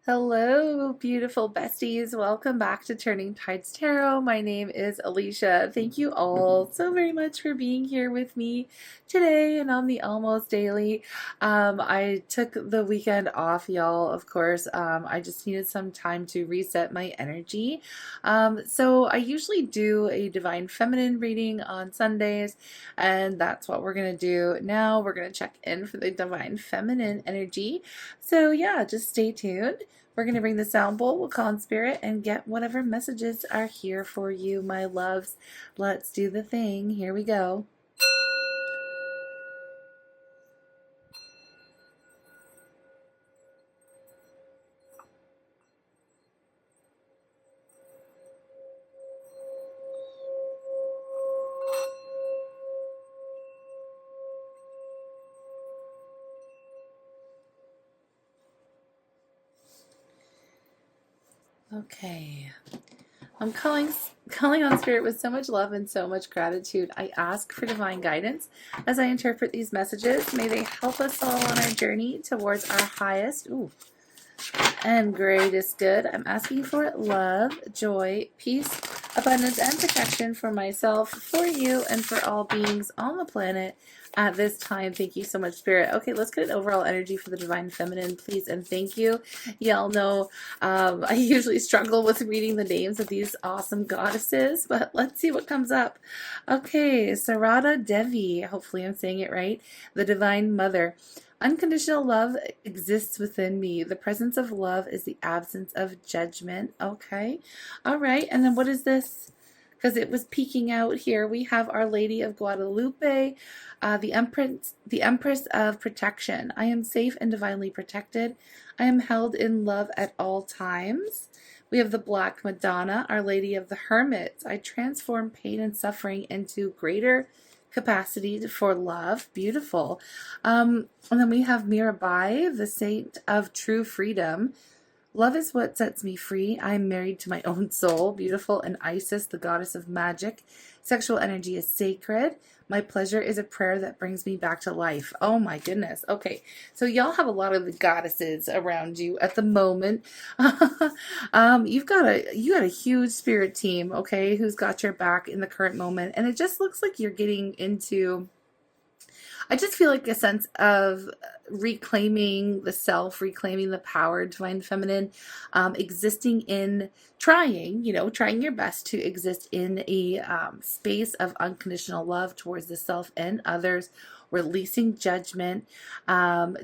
Hello, beautiful besties. Welcome back to Turning Tides Tarot. My name is Alishia. Thank you all so very much for being here with me today and on the Almost Daily. I took the weekend off, y'all, of course. I just needed some time to reset my energy. So I usually do a Divine Feminine reading on Sundays, and that's what we're going to do now. We're going to check in for the Divine Feminine energy. So yeah, just stay tuned. We're going to bring the sound bowl, we'll call in spirit, and get whatever messages are here for you, my loves. Let's do the thing. Here we go. Okay. I'm calling on spirit with so much love and so much gratitude. I ask for divine guidance as I interpret these messages. May they help us all on our journey towards our highest and greatest good. I'm asking for love, joy, peace, abundance, and protection for myself, for you, and for all beings on the planet at this time. Thank you so much, Spirit. Okay, let's get an overall energy for the Divine Feminine, please, and thank you. Y'all know I usually struggle with reading the names of these awesome goddesses, but let's see what comes up. Okay, Sarada Devi, hopefully I'm saying it right, the Divine Mother. Unconditional love exists within me. The presence of love is the absence of judgment. Okay. All right. And then what is this? Because it was peeking out here. We have Our Lady of Guadalupe, the Empress of Protection. I am safe and divinely protected. I am held in love at all times. We have the Black Madonna, Our Lady of the Hermits. I transform pain and suffering into greater capacity for love. Beautiful. And then we have Mirabai, the Saint of True Freedom. Love is what sets me free. I am married to my own soul. Beautiful. And Isis, the goddess of magic. Sexual energy is sacred. My pleasure is a prayer that brings me back to life. Oh my goodness. Okay. So y'all have a lot of the goddesses around you at the moment. You got a huge spirit team, okay, who's got your back in the current moment. And it just looks like you're getting into, I just feel like a sense of reclaiming the self, reclaiming the power, divine feminine, existing in trying your best to exist in a space of unconditional love towards the self and others, releasing judgment,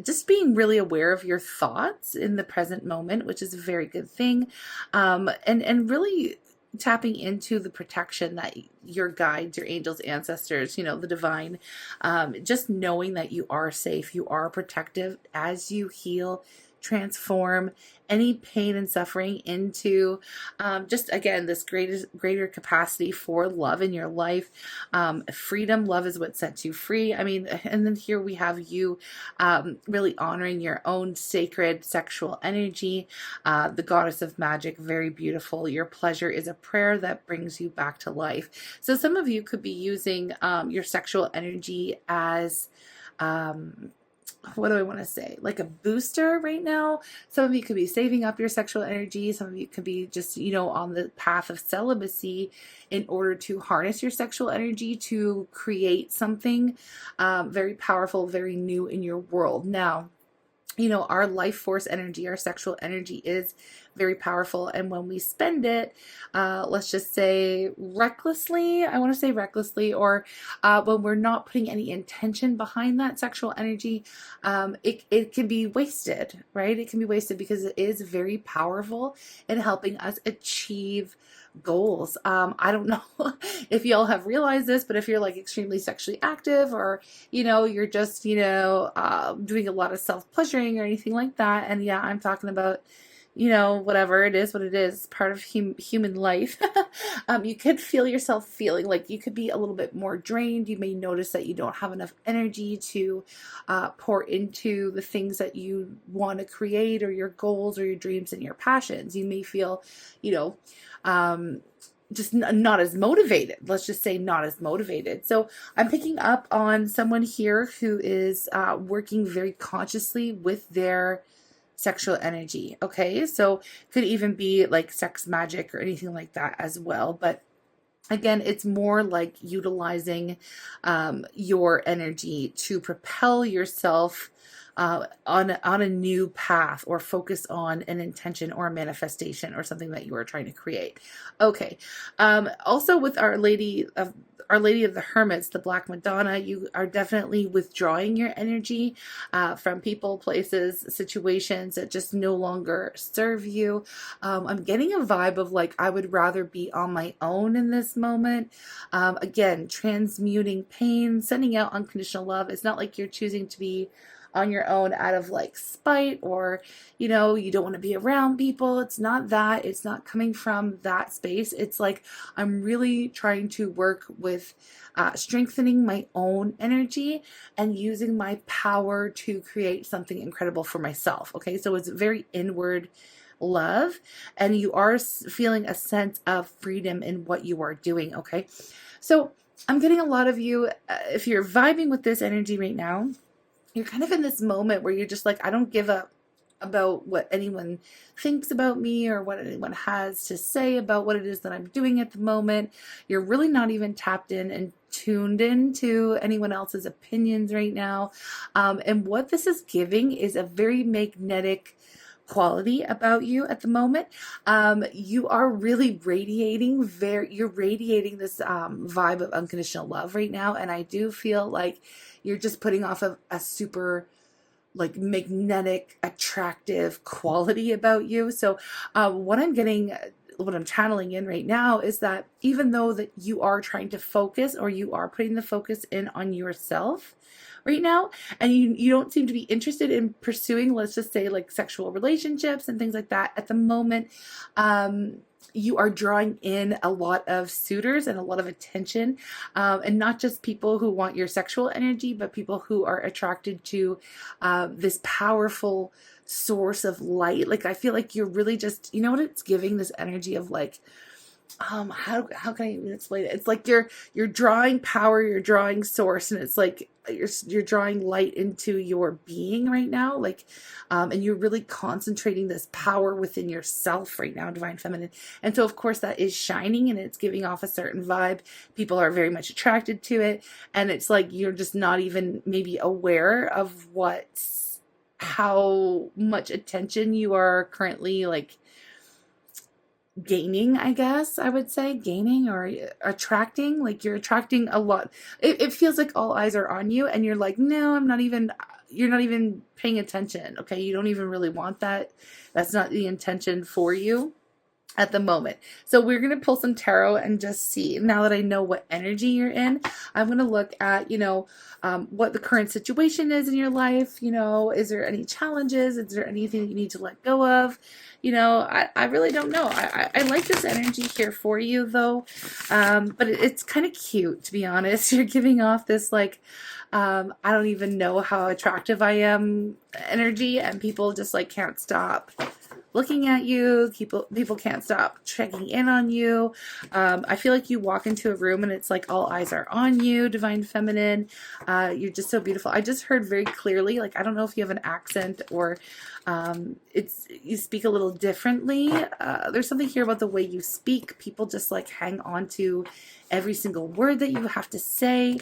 just being really aware of your thoughts in the present moment, which is a very good thing, and really tapping into the protection that your guides, your angels, ancestors, the divine, just knowing that you are safe, you are protective as you heal, transform any pain and suffering into just again this greater capacity for love in your life. Freedom, love is what sets you free. I mean, and then here we have you really honoring your own sacred sexual energy, the goddess of magic, very beautiful. Your pleasure is a prayer that brings you back to life. So some of you could be using your sexual energy as what do I want to say? Like a booster right now. Some of you could be saving up your sexual energy. Some of you could be just, on the path of celibacy in order to harness your sexual energy to create something very powerful, very new in your world. Now, our life force energy, our sexual energy is very powerful. And when we spend it, let's just say recklessly, I want to say recklessly, or when we're not putting any intention behind that sexual energy, it can be wasted, right? It can be wasted because it is very powerful in helping us achieve goals. I don't know if y'all have realized this, but if you're like extremely sexually active, or you're just doing a lot of self-pleasuring or anything like that, and yeah, I'm talking about whatever it is, what it is, part of human life. You could feel yourself feeling like you could be a little bit more drained. You may notice that you don't have enough energy to pour into the things that you want to create, or your goals, or your dreams, and your passions. You may feel, just not as motivated. Let's just say not as motivated. So I'm picking up on someone here who is working very consciously with their sexual energy. Okay, so could even be like sex magic or anything like that as well. But again, it's more like utilizing your energy to propel yourself on a new path, or focus on an intention or a manifestation or something that you are trying to create. Okay. Also with Our Lady of the Hermits, the Black Madonna, you are definitely withdrawing your energy from people, places, situations that just no longer serve you. I'm getting a vibe of like, I would rather be on my own in this moment. Again, transmuting pain, sending out unconditional love. It's not like you're choosing to be on your own out of like spite, or you don't want to be around people. It's not that. It's not coming from that space. It's like, I'm really trying to work with strengthening my own energy and using my power to create something incredible for myself. Okay, so it's very inward love, and you are feeling a sense of freedom in what you are doing. Okay, so I'm getting a lot of you, if you're vibing with this energy right now, you're kind of in this moment where you're just like, I don't give up about what anyone thinks about me or what anyone has to say about what it is that I'm doing at the moment. You're really not even tapped in and tuned into anyone else's opinions right now. And what this is giving is a very magnetic quality about you at the moment. You are really radiating you're radiating this vibe of unconditional love right now. And I do feel like you're just putting off a super like magnetic, attractive quality about you. So what I'm channeling in right now is that even though that you are trying to focus, or you are putting the focus in on yourself right now, and you don't seem to be interested in pursuing, let's just say, like sexual relationships and things like that at the moment, you are drawing in a lot of suitors and a lot of attention, and not just people who want your sexual energy, but people who are attracted to this powerful source of light. Like, I feel like you're really just, what it's giving, this energy of like, how can I even explain it? It's like you're drawing power, you're drawing source, and it's like you're drawing light into your being right now, like, and you're really concentrating this power within yourself right now, divine feminine. And so of course that is shining, and it's giving off a certain vibe. People are very much attracted to it, and it's like you're just not even maybe aware of how much attention you are currently like gaining, I guess I would say, gaining or attracting. Like, you're attracting a lot. It feels like all eyes are on you, and you're like, no, you're not even paying attention. Okay, you don't even really want that. That's not the intention for you at the moment. So we're going to pull some tarot and just see, now that I know what energy you're in, I'm going to look at, what the current situation is in your life. Is there any challenges? Is there anything that you need to let go of? I really don't know. I like this energy here for you though. But it's kind of cute, to be honest. You're giving off this like, I don't even know how attractive I am energy, and people just like can't stop looking at you. People can't stop checking in on you. I feel like you walk into a room and it's like all eyes are on you, divine feminine. You're just so beautiful. I just heard very clearly, like, I don't know if you have an accent or you speak a little differently. There's something here about the way you speak. People just like hang on to every single word that you have to say.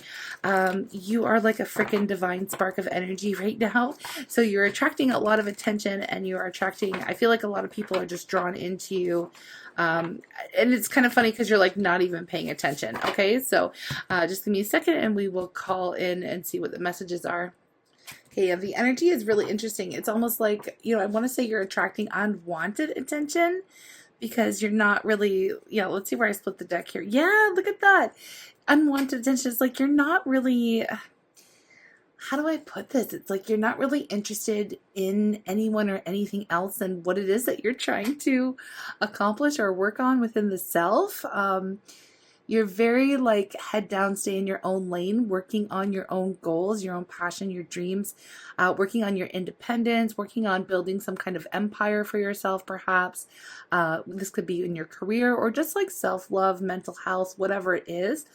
You are like a freaking divine spark of energy right now. So you're attracting a lot of attention, and you're attracting, I feel like a lot of people are just drawn into you. And it's kind of funny because you're like not even paying attention. Okay, so just give me a second and we will call in and see what the messages are. Okay, yeah, the energy is really interesting. It's almost like, I want to say you're attracting unwanted attention, because you're not really, let's see where I split the deck here. Yeah, look at that. Unwanted attention. It's like you're not really, how do I put this? It's like you're not really interested in anyone or anything else than what it is that you're trying to accomplish or work on within the self. You're very like head down, stay in your own lane, working on your own goals, your own passion, your dreams, working on your independence, working on building some kind of empire for yourself, perhaps. This could be in your career or just like self-love, mental health, whatever it is.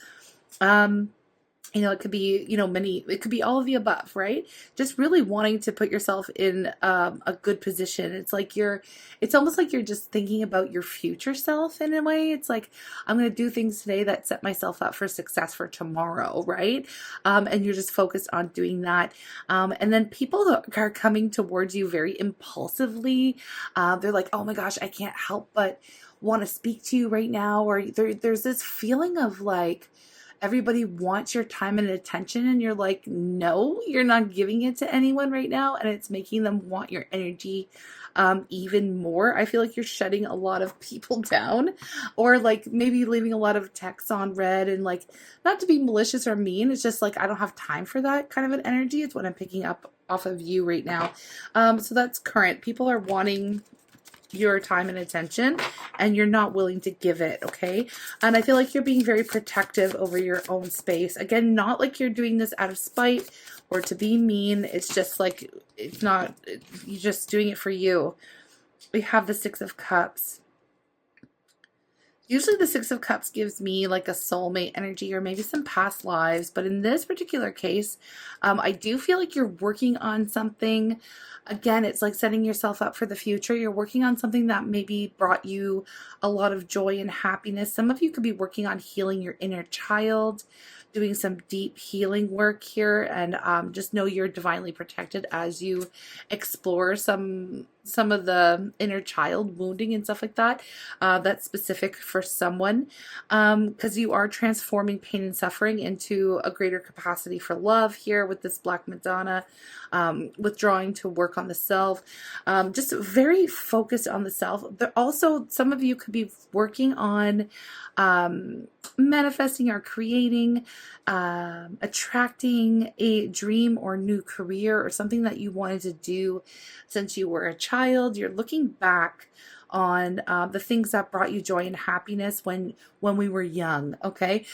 it could be, it could be all of the above, right? Just really wanting to put yourself in a good position. It's almost like you're just thinking about your future self in a way. It's like, I'm going to do things today that set myself up for success for tomorrow, right? And you're just focused on doing that. And then people are coming towards you very impulsively. They're like, oh my gosh, I can't help but want to speak to you right now. Or there's this feeling of like, everybody wants your time and attention, and you're like, no, you're not giving it to anyone right now, and it's making them want your energy even more. I feel like you're shutting a lot of people down, or like maybe leaving a lot of texts on read, and like, not to be malicious or mean, it's just like, I don't have time for that kind of an energy. It's what I'm picking up off of you right now. So that's current. People are wanting your time and attention, and you're not willing to give it, okay? And I feel like you're being very protective over your own space. Again, not like you're doing this out of spite or to be mean. It's just like, you're just doing it for you. We have the Six of Cups. Usually the Six of Cups gives me like a soulmate energy or maybe some past lives. But in this particular case, I do feel like you're working on something. Again, it's like setting yourself up for the future. You're working on something that maybe brought you a lot of joy and happiness. Some of you could be working on healing your inner child, doing some deep healing work here, and just know you're divinely protected as you explore some of the inner child wounding and stuff like that. That's specific for someone, because you are transforming pain and suffering into a greater capacity for love here with this Black Madonna, withdrawing to work on the self, just very focused on the self. But also, some of you could be working on manifesting or creating, attracting a dream or new career or something that you wanted to do since you were a child. You're looking back on the things that brought you joy and happiness when we were young, okay?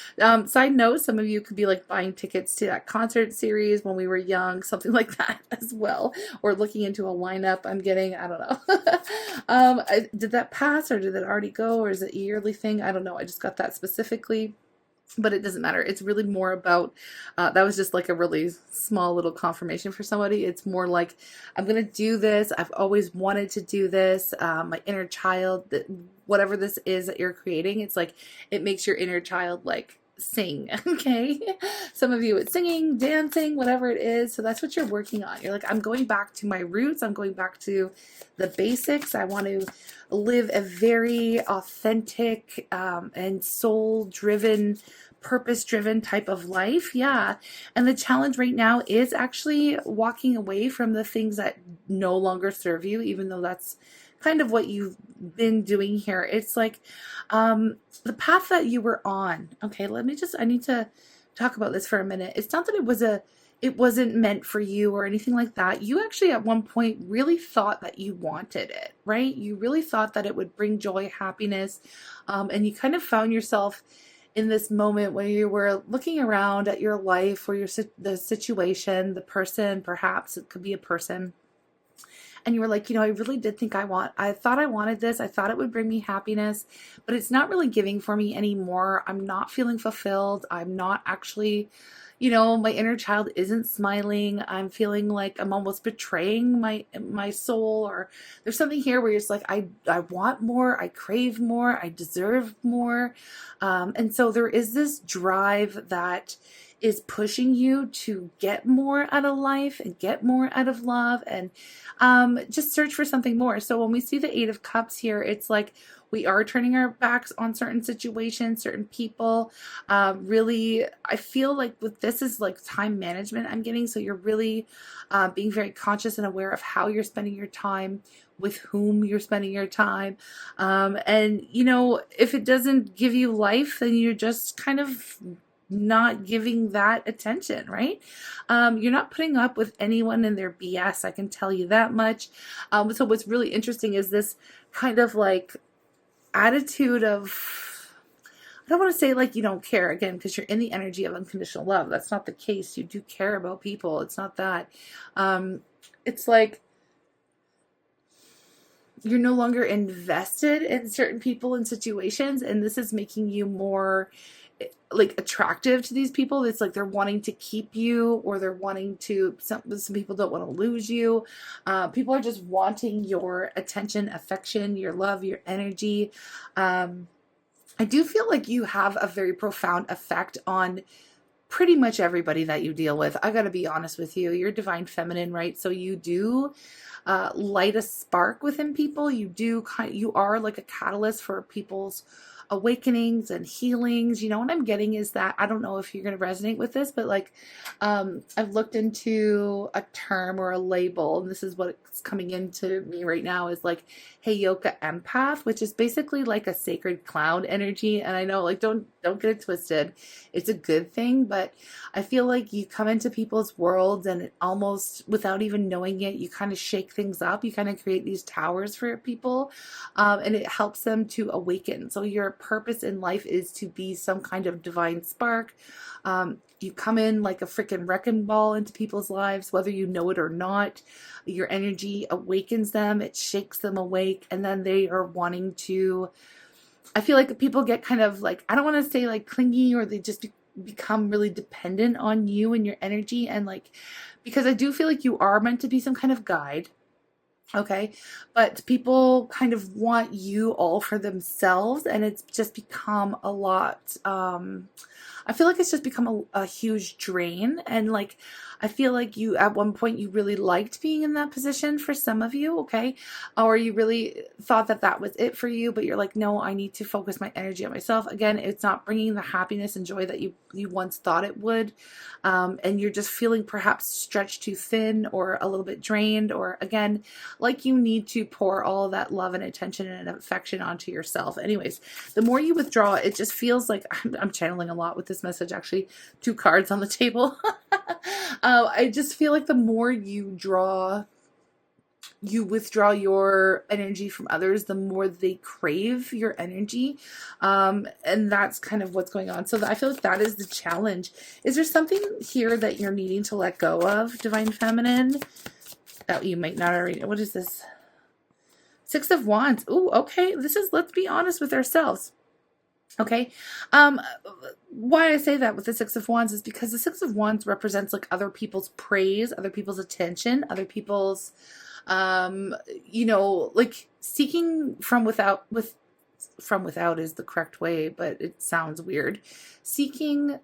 Side note, some of you could be like buying tickets to that concert series when we were young, something like that as well, or looking into a lineup. I'm getting, I don't know. Did that pass, or did it already go, or is it a yearly thing? I don't know. I just got that specifically. But it doesn't matter. It's really more about, that was just like a really small little confirmation for somebody. It's more like, I'm going to do this. I've always wanted to do this. My inner child, whatever this is that you're creating, it's like, it makes your inner child like sing, okay? Some of you it's singing, dancing, whatever it is. So that's what you're working on. You're like, I'm going back to my roots. I'm going back to the basics. I want to live a very authentic and soul-driven, purpose-driven type of life. Yeah. And the challenge right now is actually walking away from the things that no longer serve you, even though that's kind of what you've been doing here. It's like the path that you were on. Okay, I need to talk about this for a minute. It's not that it wasn't meant for you or anything like that. You actually at one point really thought that you wanted it, right? You really thought that it would bring joy, happiness, and you kind of found yourself in this moment where you were looking around at your life or the situation, the person, perhaps it could be a person. And you were like, I really did think I thought I wanted this. I thought it would bring me happiness, but it's not really giving for me anymore. I'm not feeling fulfilled. I'm not actually, my inner child isn't smiling. I'm feeling like I'm almost betraying my soul, or there's something here where you're just like, I want more. I crave more. I deserve more. And so there is this drive that is pushing you to get more out of life and get more out of love, and just search for something more. So when we see the Eight of Cups here, it's like we are turning our backs on certain situations, certain people. Really, I feel like with this is like time management I'm getting. So you're really being very conscious and aware of how you're spending your time, with whom you're spending your time. And, if it doesn't give you life, then you're just kind of not giving that attention, right? You're not putting up with anyone and their BS. I can tell you that much. So what's really interesting is this kind of like attitude of, I don't want to say like you don't care, again, because you're in the energy of unconditional love. That's not the case. You do care about people. It's not that. It's like you're no longer invested in certain people and situations, and this is making you more like attractive to these people. It's like they're wanting to keep you, or they're wanting to, some people don't want to lose you. People are just wanting your attention, affection, your love, your energy. I do feel like you have a very profound effect on pretty much everybody that you deal with. I got to be honest with you. You're divine feminine, right? So you do light a spark within people. You are like a catalyst for people's awakenings and healings. You know, what I'm getting is that, I don't know if you're going to resonate with this, but like, I've looked into a term or a label, and this is what's coming into me right now, is like Heyoka empath, which is basically like a sacred clown energy. And I know, like, don't get it twisted. It's a good thing, but I feel like you come into people's worlds, and it almost without even knowing it, you kind of shake things up. You kind of create these towers for people, and it helps them to awaken. So your purpose in life is to be some kind of divine spark. You come in like a freaking wrecking ball into people's lives, whether you know it or not. Your energy awakens them, it shakes them awake, and then they are wanting to, I feel like people get kind of like, I don't want to say like clingy, or they just become really dependent on you and your energy. And like, because I do feel like you are meant to be some kind of guide. Okay. But people kind of want you all for themselves, and it's just become a lot. I feel like it's just become a huge drain. And like, I feel like you, at one point, you really liked being in that position for some of you. Okay. Or you really thought that that was it for you, but you're like, no, I need to focus my energy on myself. Again, it's not bringing the happiness and joy that you once thought it would. And you're just feeling perhaps stretched too thin, or a little bit drained, or again, like you need to pour all of that love and attention and affection onto yourself. Anyways, the more you withdraw, it just feels like, I'm channeling a lot with this message, actually, 2 cards on the table. I just feel like the more you withdraw your energy from others, the more they crave your energy. And that's kind of what's going on. So I feel like that is the challenge. Is there something here that you're needing to let go of, Divine Feminine, that you might not already? What is this? 6 of Wands. Ooh, okay. This is, let's be honest with ourselves. Okay. Why I say that with the 6 of Wands is because the 6 of Wands represents like other people's praise, other people's attention, other people's, you know, like seeking from without, from without is the correct way, but it sounds weird. Seeking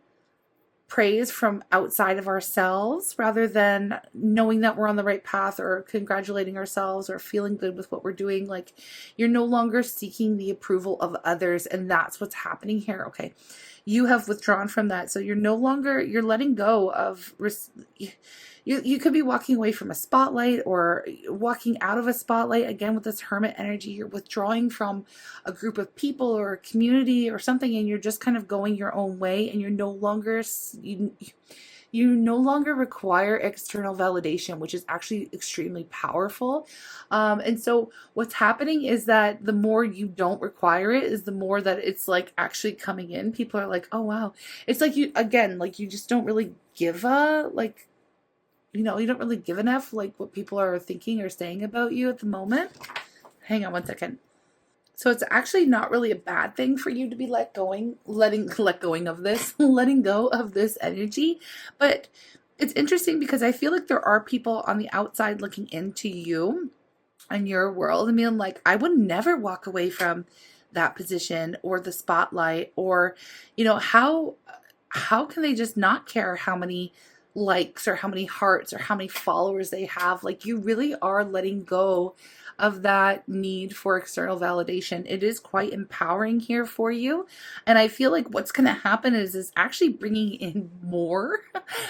praise from outside of ourselves, rather than knowing that we're on the right path, or congratulating ourselves, or feeling good with what we're doing. Like, you're no longer seeking the approval of others, and that's what's happening here. Okay, you have withdrawn from that, so you're no longer, you're letting go of, you could be walking away from a spotlight, or walking out of a spotlight. Again, with this Hermit energy, you're withdrawing from a group of people or a community or something, and you're just kind of going your own way, and you're no longer, you no longer require external validation, which is actually extremely powerful. And so what's happening is that the more you don't require it, is the more that it's like actually coming in. People are like, oh wow. It's like you, again, like you just don't really give a, like, you know, you don't really give enough, like what people are thinking or saying about you at the moment. Hang on one second. So it's actually not really a bad thing for you to be letting go of this energy. But it's interesting because I feel like there are people on the outside looking into you and your world and being like, I would never walk away from that position or the spotlight, or, you know, how can they just not care how many likes or how many hearts or how many followers they have? Like, you really are letting go of that need for external validation. It is quite empowering here for you. And I feel like what's going to happen is actually bringing in more.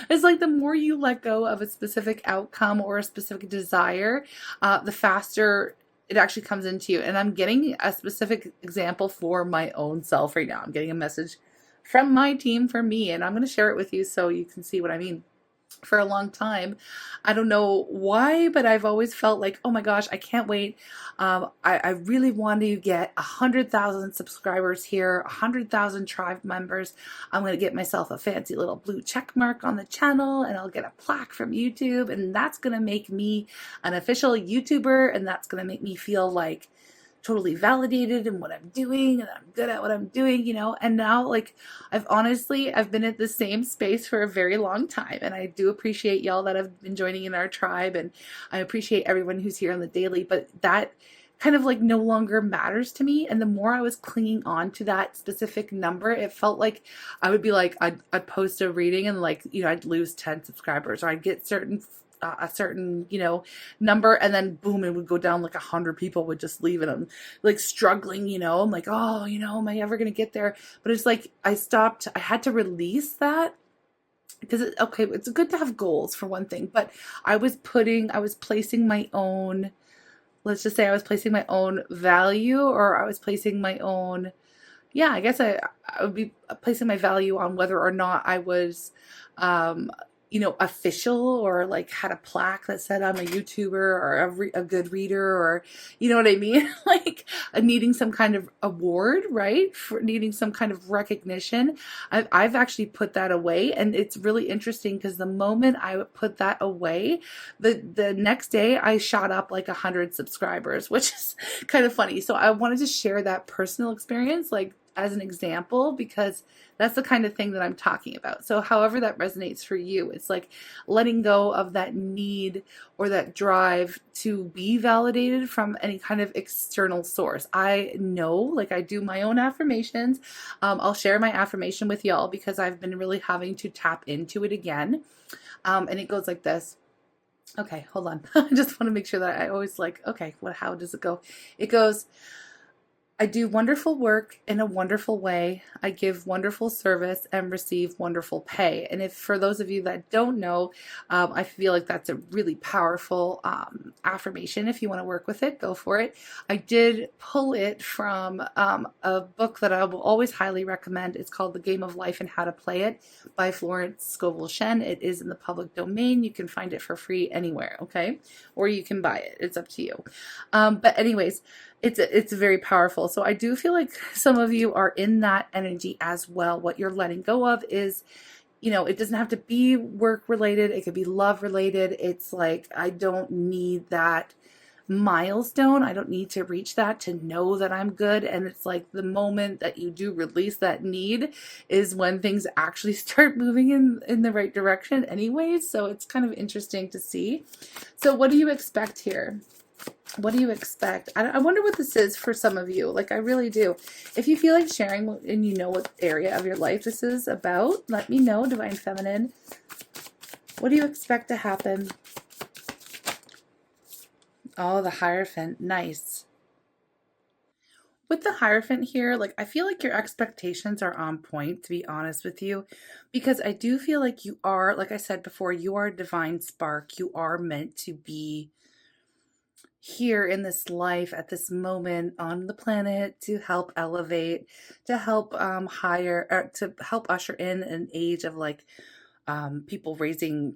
It's like the more you let go of a specific outcome or a specific desire, the faster it actually comes into you. And I'm getting a specific example for my own self right now. I'm getting a message from my team for me, and I'm going to share it with you so you can see what I mean. For a long time, I don't know why, but I've always felt like, oh my gosh, I can't wait. I really want to get 100,000 subscribers here, 100,000 tribe members. I'm going to get myself a fancy little blue check mark on the channel, and I'll get a plaque from YouTube, and that's going to make me an official YouTuber, and that's going to make me feel like totally validated in what I'm doing and I'm good at what I'm doing, you know. And now, like, I've been at the same space for a very long time, and I do appreciate y'all that have been joining in our tribe, and I appreciate everyone who's here on the daily, but that kind of like no longer matters to me. And the more I was clinging on to that specific number, it felt like I would be like, I'd post a reading and, like, you know, I'd lose 10 subscribers, or I'd get a certain, you know, number, and then boom, it would go down, like 100 people would just leave, and I'm like struggling, you know, I'm like, oh, you know, am I ever going to get there? But it's like, I had to release that, because okay, it's good to have goals for one thing, but I was placing my own, let's just say I was placing my own value, or I was placing my own, yeah, I guess I would be placing my value on whether or not I was, you know, official, or like had a plaque that said I'm a YouTuber, or a good reader, or, you know what I mean? Like, needing some kind of award, right? For needing some kind of recognition. I've actually put that away, and it's really interesting because the moment I put that away, the next day I shot up like 100 subscribers, which is kind of funny. So I wanted to share that personal experience, like, as an example, because that's the kind of thing that I'm talking about. So however that resonates for you, it's like letting go of that need or that drive to be validated from any kind of external source. I know, like, I do my own affirmations. I'll share my affirmation with y'all because I've been really having to tap into it again. And it goes like this. Okay, hold on. I just want to make sure that I always like, okay, how does it go? It goes, I do wonderful work in a wonderful way. I give wonderful service and receive wonderful pay. And if, for those of you that don't know, I feel like that's a really powerful affirmation. If you want to work with it, go for it. I did pull it from a book that I will always highly recommend. It's called The Game of Life and How to Play It by Florence Scovel Shen. It is in the public domain. You can find it for free anywhere, okay? Or you can buy it. It's up to you. But anyways, it's very powerful. So I do feel like some of you are in that energy as well. What you're letting go of is, you know, it doesn't have to be work related. It could be love related. It's like, I don't need that milestone. I don't need to reach that to know that I'm good. And it's like the moment that you do release that need is when things actually start moving in the right direction anyways. So it's kind of interesting to see. So what do you expect here? What do you expect? I wonder what this is for some of you. Like, I really do. If you feel like sharing and you know what area of your life this is about, let me know, Divine Feminine. What do you expect to happen? Oh, the Hierophant. Nice. With the Hierophant here, like, I feel like your expectations are on point, to be honest with you, because I do feel like you are, like I said before, you are a divine spark. You are meant to be here in this life at this moment on the planet to help elevate, to help to help usher in an age of, like, people raising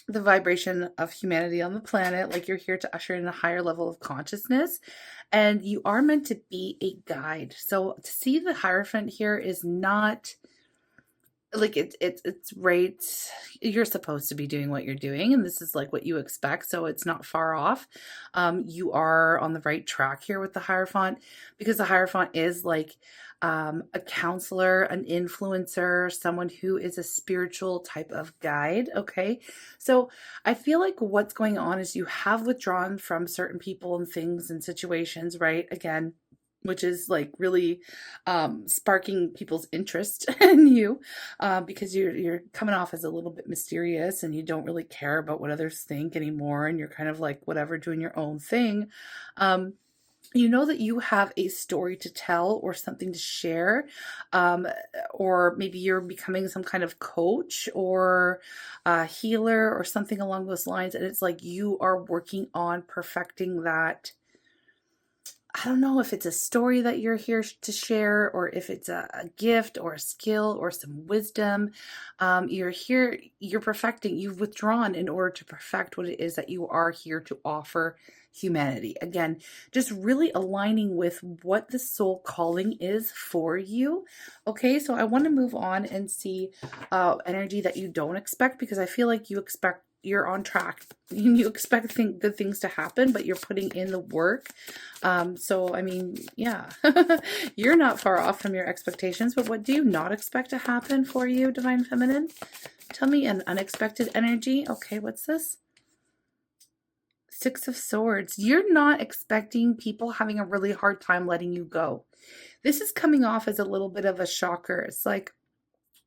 the vibration of humanity on the planet. Like, you're here to usher in a higher level of consciousness, and you are meant to be a guide. So to see the Hierophant here is not like, it's right. You're supposed to be doing what you're doing, and this is like what you expect, so it's not far off. You are on the right track here with the Hierophant, because the Hierophant is like a counselor, an influencer, someone who is a spiritual type of guide. Okay, so I feel like what's going on is you have withdrawn from certain people and things and situations, right? Again, which is like really sparking people's interest in you, because you're coming off as a little bit mysterious, and you don't really care about what others think anymore, and you're kind of like whatever, doing your own thing. You know that you have a story to tell or something to share, or maybe you're becoming some kind of coach or healer or something along those lines, and it's like you are working on perfecting that. I don't know if it's a story that you're here to share, or if it's a gift or a skill or some wisdom. You're here, you're perfecting, you've withdrawn in order to perfect what it is that you are here to offer humanity. Again, just really aligning with what the soul calling is for you. Okay, so I want to move on and see energy that you don't expect, because I feel like you expect you're on track. You expect good things to happen, but you're putting in the work. So, I mean, yeah, you're not far off from your expectations, but what do you not expect to happen for you, Divine Feminine? Tell me an unexpected energy. Okay, what's this? Six of Swords. You're not expecting people having a really hard time letting you go. This is coming off as a little bit of a shocker. It's like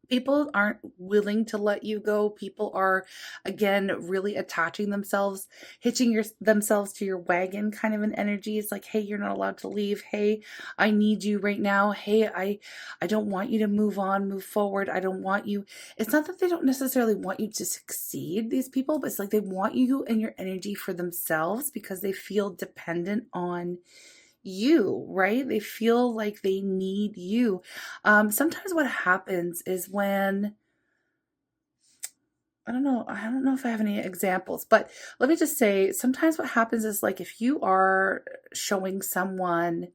people aren't willing to let you go. People are, again, really attaching themselves, hitching themselves to your wagon kind of an energy. It's like, hey, you're not allowed to leave. Hey, I need you right now. Hey, I don't want you to move on, move forward. I don't want you. It's not that they don't necessarily want you to succeed, these people, but it's like they want you and your energy for themselves because they feel dependent on you, right? They feel like they need you. Sometimes what happens is when, I don't know if I have any examples, but let me just say, sometimes what happens is like if you are showing someone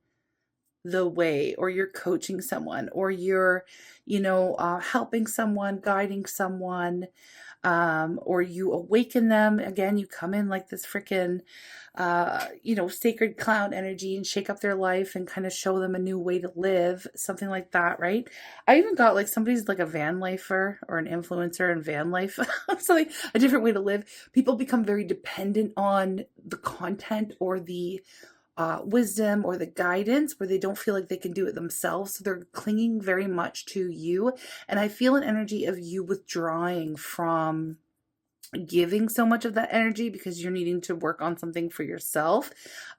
the way, or you're coaching someone, or you're, helping someone, guiding someone, or you awaken them. Again, you come in like this freaking, sacred clown energy and shake up their life and kind of show them a new way to live, something like that, right? I even got like somebody's like a van lifer or an influencer in van life, something, a different way to live. People become very dependent on the content or the wisdom or the guidance where they don't feel like they can do it themselves. So they're clinging very much to you. And I feel an energy of you withdrawing from giving so much of that energy because you're needing to work on something for yourself,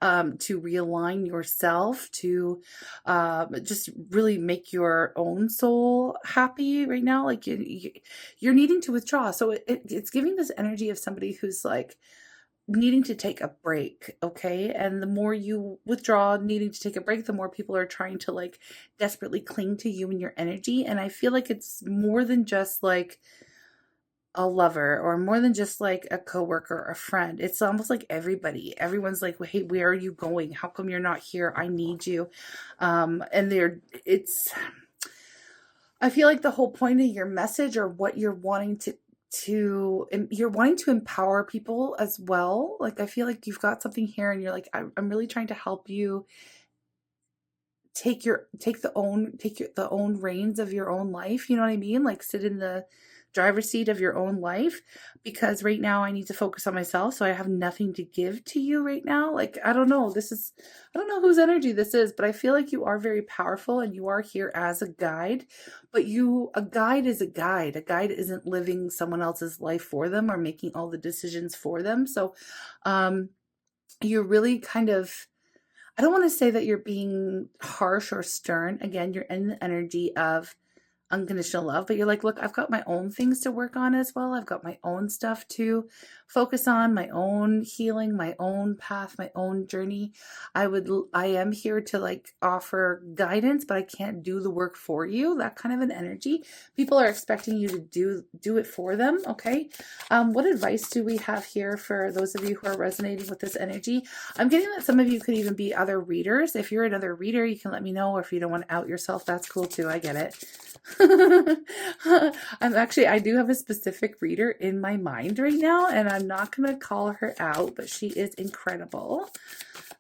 to realign yourself, to just really make your own soul happy right now. Like you're needing to withdraw. So it's giving this energy of somebody who's like needing to take a break. Okay. And the more you withdraw, needing to take a break, the more people are trying to like desperately cling to you and your energy. And I feel like it's more than just like a lover or more than just like a coworker or a friend. It's almost like everyone's like, well, hey, where are you going? How come you're not here? I need you. And I feel like the whole point of your message or what you're wanting to you're wanting to empower people as well. Like, I feel like you've got something here and you're like, I'm really trying to help you take the own reins of your own life. You know what I mean? Like sit in the driver's seat of your own life, because right now I need to focus on myself. So I have nothing to give to you right now. Like, I don't know whose energy this is, but I feel like you are very powerful and you are here as a guide, but a guide is a guide. A guide isn't living someone else's life for them or making all the decisions for them. So, you're really kind of, I don't want to say that you're being harsh or stern. Again, you're in the energy of unconditional love, but you're like, look, I've got my own things to work on as well. I've got my own stuff to focus on, my own healing, my own path, my own journey. I am here to like offer guidance, but I can't do the work for you. That kind of an energy. People are expecting you to do it for them. Okay. What advice do we have here for those of you who are resonating with this energy? I'm getting that some of you could even be other readers. If you're another reader, you can let me know, or if you don't want to out yourself, that's cool too. I get it. I do have a specific reader in my mind right now, and I'm not going to call her out, but she is incredible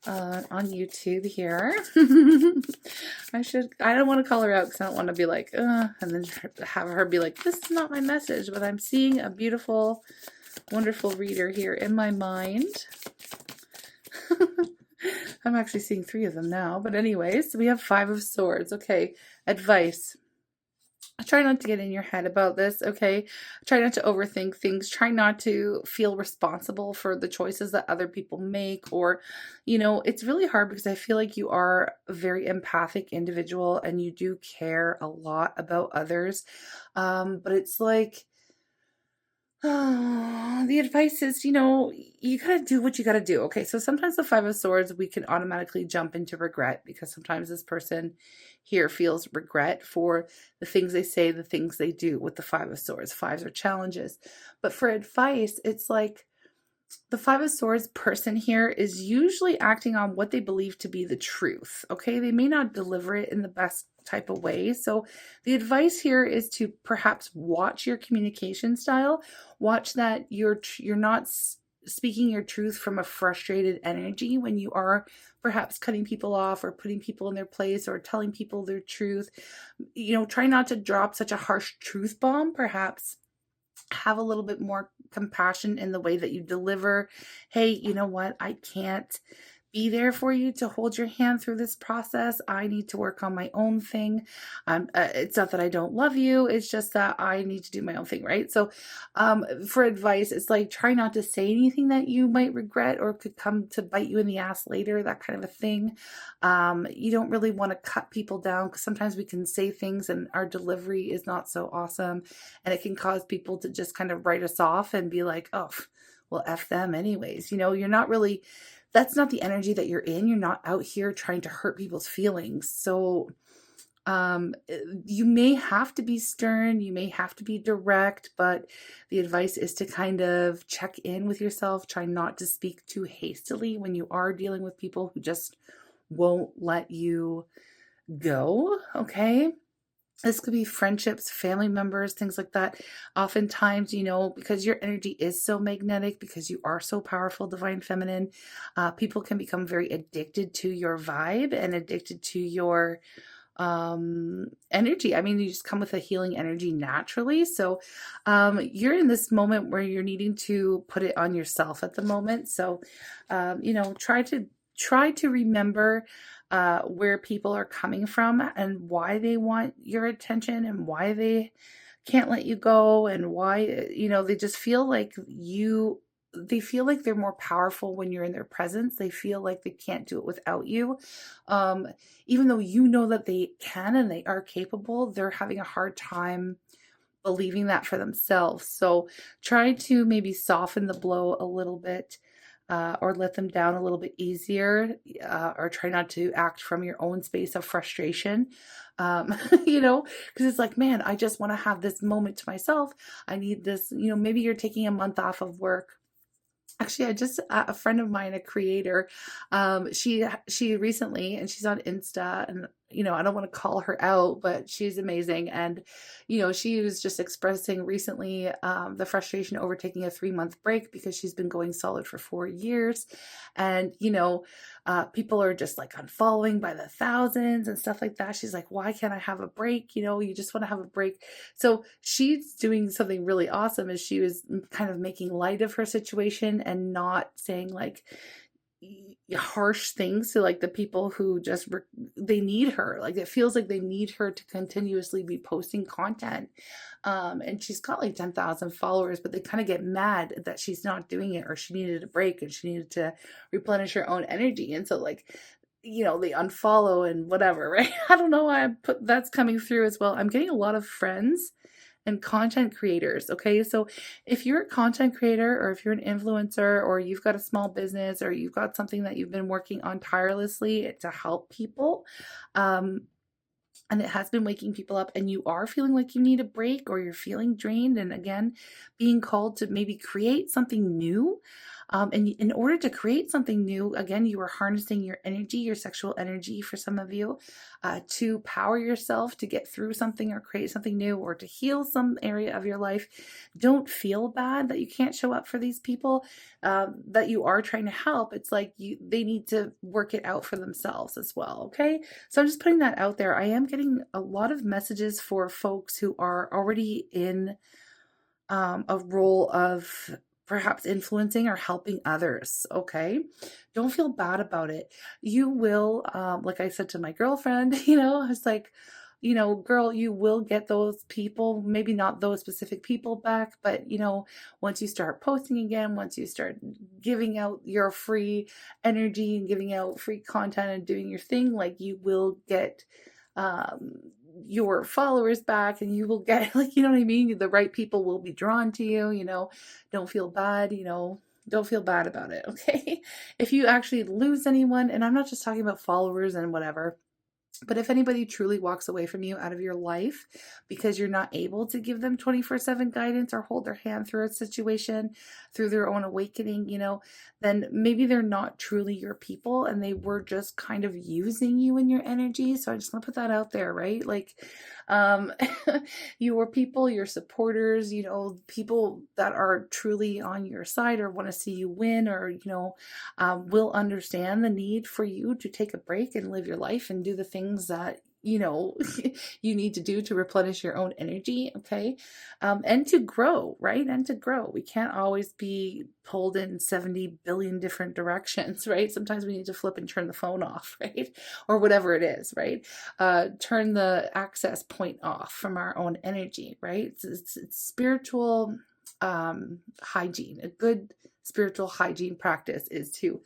on YouTube here. I don't want to call her out because I don't want to be like, and then have her be like, this is not my message, but I'm seeing a beautiful, wonderful reader here in my mind. I'm actually seeing 3 of them now, but anyways, we have 5 of Swords. Okay, advice. Try not to get in your head about this, okay? Try not to overthink things. Try not to feel responsible for the choices that other people make, or, it's really hard because I feel like you are a very empathic individual and you do care a lot about others. But it's like, the advice is, you gotta do what you gotta do. Okay, so sometimes the 5 of Swords, we can automatically jump into regret because sometimes this person here feels regret for the things they say, the things they do with the 5 of Swords. 5s are challenges. But for advice, it's like the 5 of Swords person here is usually acting on what they believe to be the truth. Okay, they may not deliver it in the best type of way. So the advice here is to perhaps watch your communication style. Watch that you're not speaking your truth from a frustrated energy when you are perhaps cutting people off or putting people in their place or telling people their truth. Try not to drop such a harsh truth bomb. Perhaps have a little bit more compassion in the way that you deliver. Hey, you know what? I can't be there for you to hold your hand through this process. I need to work on my own thing. It's not that I don't love you. It's just that I need to do my own thing, right? So for advice, it's like try not to say anything that you might regret or could come to bite you in the ass later, that kind of a thing. You don't really want to cut people down because sometimes we can say things and our delivery is not so awesome. And it can cause people to just kind of write us off and be like, oh, well, F them anyways. You're not really, that's not the energy that you're in. You're not out here trying to hurt people's feelings. So you may have to be stern, you may have to be direct, but the advice is to kind of check in with yourself. Try not to speak too hastily when you are dealing with people who just won't let you go. Okay. This could be friendships, family members, things like that. Oftentimes, because your energy is so magnetic, because you are so powerful, divine feminine, people can become very addicted to your vibe and addicted to your energy. I mean, you just come with a healing energy naturally. So you're in this moment where you're needing to put it on yourself at the moment. So, try to remember where people are coming from and why they want your attention and why they can't let you go and why, they just feel like they feel like they're more powerful when you're in their presence. They feel like they can't do it without you. Even though you know that they can and they are capable, they're having a hard time believing that for themselves. So try to maybe soften the blow a little bit. Or let them down a little bit easier, or try not to act from your own space of frustration. Because it's like, man, I just want to have this moment to myself. I need this, maybe you're taking a month off of work. Actually, a friend of mine, a creator, she recently, and she's on Insta, and I don't want to call her out, but she's amazing. And she was just expressing recently the frustration over taking a 3-month break because she's been going solid for 4 years, and people are just like unfollowing by the thousands and stuff like that. She's like, why can't I have a break? You just want to have a break. So she's doing something really awesome, is she was kind of making light of her situation and not saying like harsh things to like the people who just they need her. Like it feels like they need her to continuously be posting content. And she's got like 10,000 followers, but they kind of get mad that she's not doing it, or she needed a break and she needed to replenish her own energy. And so like, they unfollow and whatever, right? I don't know why that's coming through as well. I'm getting a lot of friends and content creators. Okay. So if you're a content creator, or if you're an influencer, or you've got a small business, or you've got something that you've been working on tirelessly to help people, and it has been waking people up, and you are feeling like you need a break, or you're feeling drained, and again, being called to maybe create something new. And in order to create something new, again, you are harnessing your energy, your sexual energy for some of you, to power yourself to get through something or create something new or to heal some area of your life. Don't feel bad that you can't show up for these people that you are trying to help. It's like they need to work it out for themselves as well. Okay. So I'm just putting that out there. I am getting a lot of messages for folks who are already in a role of perhaps influencing or helping others. Okay. Don't feel bad about it. You will, like I said to my girlfriend, I was like, girl, you will get those people, maybe not those specific people back, but once you start posting again, once you start giving out your free energy and giving out free content and doing your thing, like you will get, your followers back, and you will get, like, what I mean? The right people will be drawn to you, don't feel bad, don't feel bad about it. Okay. If you actually lose anyone, and I'm not just talking about followers and whatever, But if anybody truly walks away from you out of your life because you're not able to give them 24/7 guidance or hold their hand through a situation, through their own awakening, then maybe they're not truly your people and they were just kind of using you and your energy. So I just want to put that out there, right? Like, um, your people, your supporters, people that are truly on your side or want to see you win, or, will understand the need for you to take a break and live your life and do the things that you need to do to replenish your own energy. Okay. And to grow, right? And to grow. We can't always be pulled in 70 billion different directions, right? Sometimes we need to flip and turn the phone off, right? Or whatever it is, right? Turn the access point off from our own energy, right? It's spiritual hygiene. A good spiritual hygiene practice is to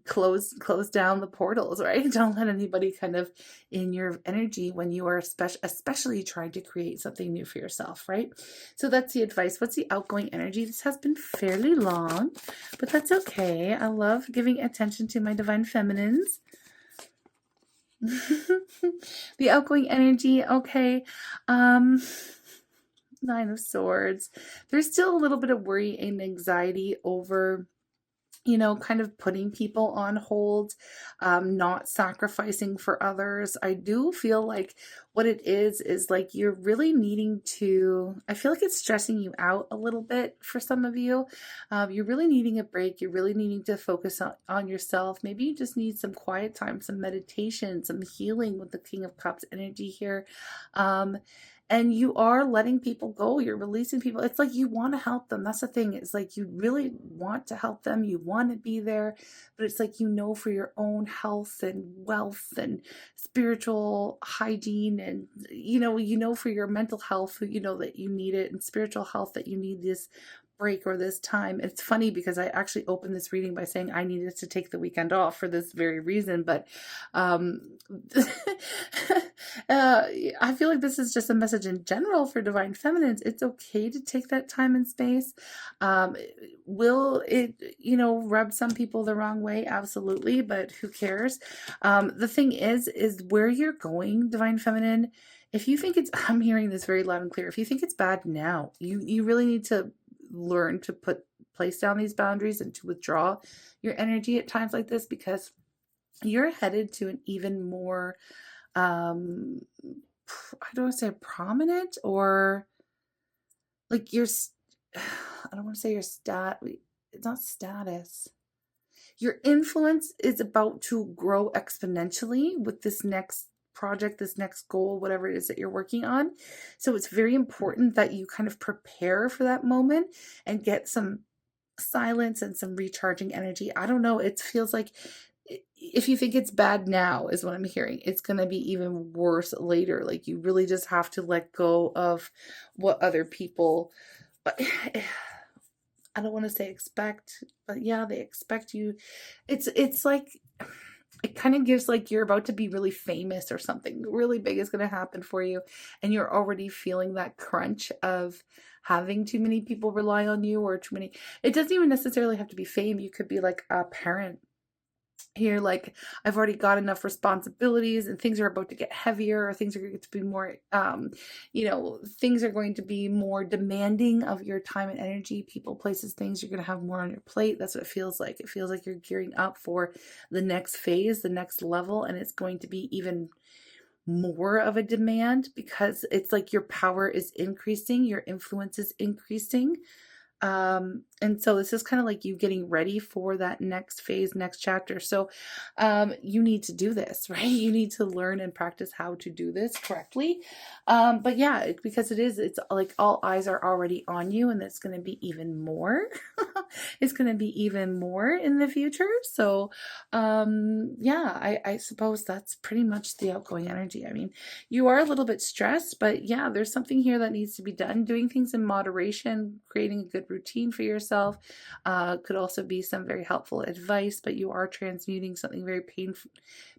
close down the portals, right? Don't let anybody kind of in your energy when you are especially trying to create something new for yourself, right? So that's the advice. What's the outgoing energy? This has been fairly long, but that's okay. I love giving attention to my divine feminines. The outgoing energy, okay. Nine of Swords. There's still a little bit of worry and anxiety over kind of putting people on hold, not sacrificing for others. I do feel like what it is like you're really needing to, I feel like it's stressing you out a little bit for some of you. You're really needing a break. You're really needing to focus on yourself. Maybe you just need some quiet time, some meditation, some healing with the King of Cups energy here. And you are letting people go. You're releasing people. It's like you want to help them. That's the thing. It's like you really want to help them. You want to be there. But it's like, for your own health and wealth and spiritual hygiene and, for your mental health, that you need it, and spiritual health that you need this break or this time. It's funny because I actually opened this reading by saying I needed to take the weekend off for this very reason, but I feel like this is just a message in general for divine feminines. It's okay to take that time and space. Will it, rub some people the wrong way? Absolutely, but who cares? The thing is where you're going, divine feminine. If you think I'm hearing this very loud and clear. If you think it's bad now, you really need to learn to place down these boundaries and to withdraw your energy at times like this, because you're headed to an even more I don't want to say prominent, or like I don't want to say it's not status. Your influence is about to grow exponentially with this next project, this next goal, whatever it is that you're working on. So it's very important that you kind of prepare for that moment and get some silence and some recharging energy. I don't know. It feels like if you think it's bad now is what I'm hearing, it's going to be even worse later. Like you really just have to let go of what other people, I don't want to say expect, but yeah, they expect you. It's like, it kind of gives like you're about to be really famous or something really big is going to happen for you. And you're already feeling that crunch of having too many people rely on you, or too many. It doesn't even necessarily have to be fame. You could be like a parent here, like I've already got enough responsibilities and things are about to get heavier, or things are going to be more things are going to be more demanding of your time and energy, people, places, things. You're going to have more on your plate. That's what it feels like. It feels like you're gearing up for the next phase, the next level, and it's going to be even more of a demand because it's like your power is increasing, your influence is increasing. And so this is kind of like you getting ready for that next phase, next chapter. So, you need to do this, right? You need to learn and practice how to do this correctly. But yeah, because it's like all eyes are already on you, and it's going to be even more. It's going to be even more in the future. So, yeah, I suppose that's pretty much the outgoing energy. I mean, you are a little bit stressed, but yeah, there's something here that needs to be done. Doing things in moderation, creating a good routine for yourself, could also be some very helpful advice, but you are transmuting something very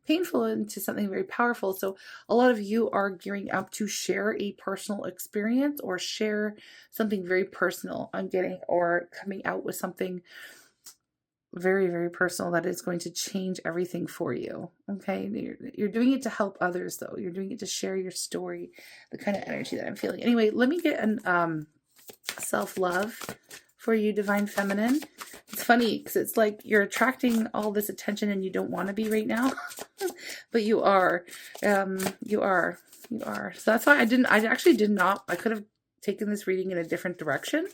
painful into something very powerful. So a lot of you are gearing up to share a personal experience or share something very personal on getting or coming out with something very, very personal that is going to change everything for you. Okay. You're doing it to help others though. You're doing it to share your story, the kind of energy that I'm feeling. Anyway, let me get an self-love for you, Divine Feminine. It's funny because it's like you're attracting all this attention and you don't want to be right now, but you are. You are. So that's why I could have taken this reading in a different direction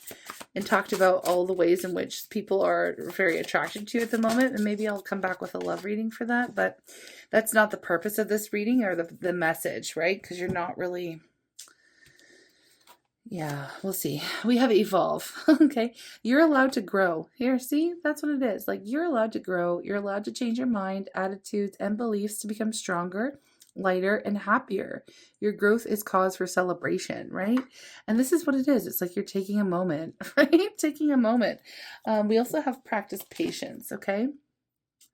and talked about all the ways in which people are very attracted to you at the moment. And maybe I'll come back with a love reading for that, but that's not the purpose of this reading or the message, right? Because you're not really... Yeah, we'll see. We have evolve. Okay. You're allowed to grow. Here, see? That's what it is. Like, you're allowed to grow. You're allowed to change your mind, attitudes, and beliefs to become stronger, lighter, and happier. Your growth is cause for celebration, right? And this is what it is. It's like you're taking a moment, right? Taking a moment. We also have practice patience, okay?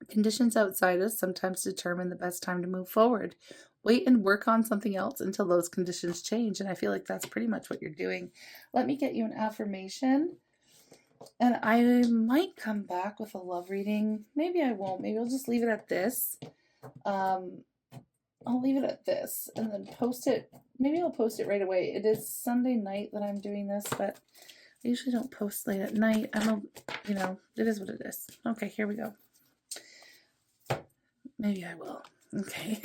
Conditions outside us sometimes determine the best time to move forward. Wait and work on something else until those conditions change. And I feel like that's pretty much what you're doing. Let me get you an affirmation. And I might come back with a love reading. Maybe I won't. Maybe I'll just leave it at this. I'll leave it at this and then post it. Maybe I'll post it right away. It is Sunday night that I'm doing this, but I usually don't post late at night. It is what it is. Okay, here we go. Maybe I will. Okay.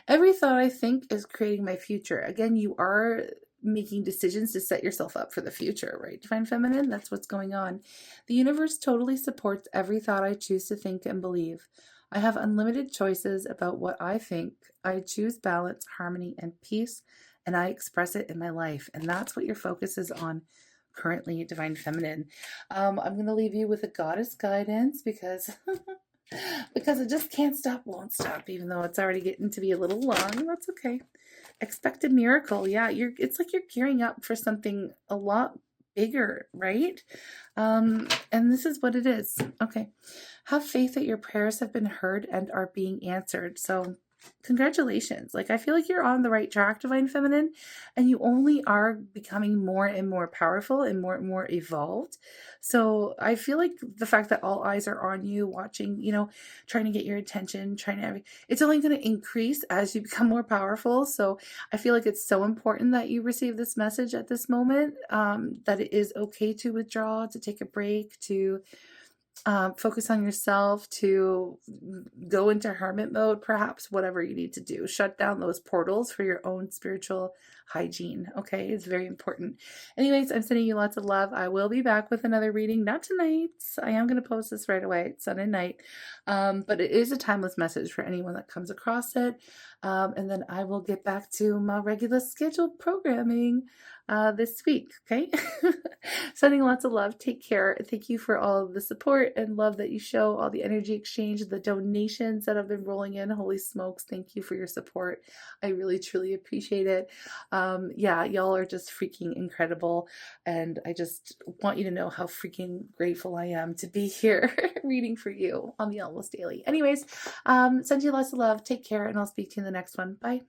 Every thought I think is creating my future. Again, you are making decisions to set yourself up for the future, right? Divine Feminine, that's what's going on. The universe totally supports every thought I choose to think and believe. I have unlimited choices about what I think. I choose balance, harmony, and peace, and I express it in my life. And that's what your focus is on currently, Divine Feminine. I'm going to leave you with a goddess guidance because... because it just can't stop, won't stop, even though it's already getting to be a little long. That's okay. Expect a miracle. Yeah, it's like you're gearing up for something a lot bigger, right? And this is what it is. Okay. Have faith that your prayers have been heard and are being answered. So congratulations. Like, I feel like you're on the right track, Divine Feminine, and you only are becoming more and more powerful and more evolved. So I feel like the fact that all eyes are on you, watching, trying to get your attention, it's only going to increase as you become more powerful. So I feel like it's so important that you receive this message at this moment, that it is okay to withdraw, to take a break, to focus on yourself, to go into hermit mode, perhaps, whatever you need to do. Shut down those portals for your own spiritual hygiene. Okay, it's very important. Anyways, I'm sending you lots of love. I will be back with another reading, not tonight. I am going to post this right away. It's Sunday night. But it is a timeless message for anyone that comes across it. And then I will get back to my regular scheduled programming this week. Okay. Sending lots of love. Take care. Thank you for all of the support and love that you show, all the energy exchange, the donations that have been rolling in. Holy smokes. Thank you for your support. I really, truly appreciate it. Yeah, y'all are just freaking incredible. And I just want you to know how freaking grateful I am to be here reading for you on the Almost Daily. Anyways, send you lots of love. Take care, and I'll speak to you in the next one. Bye.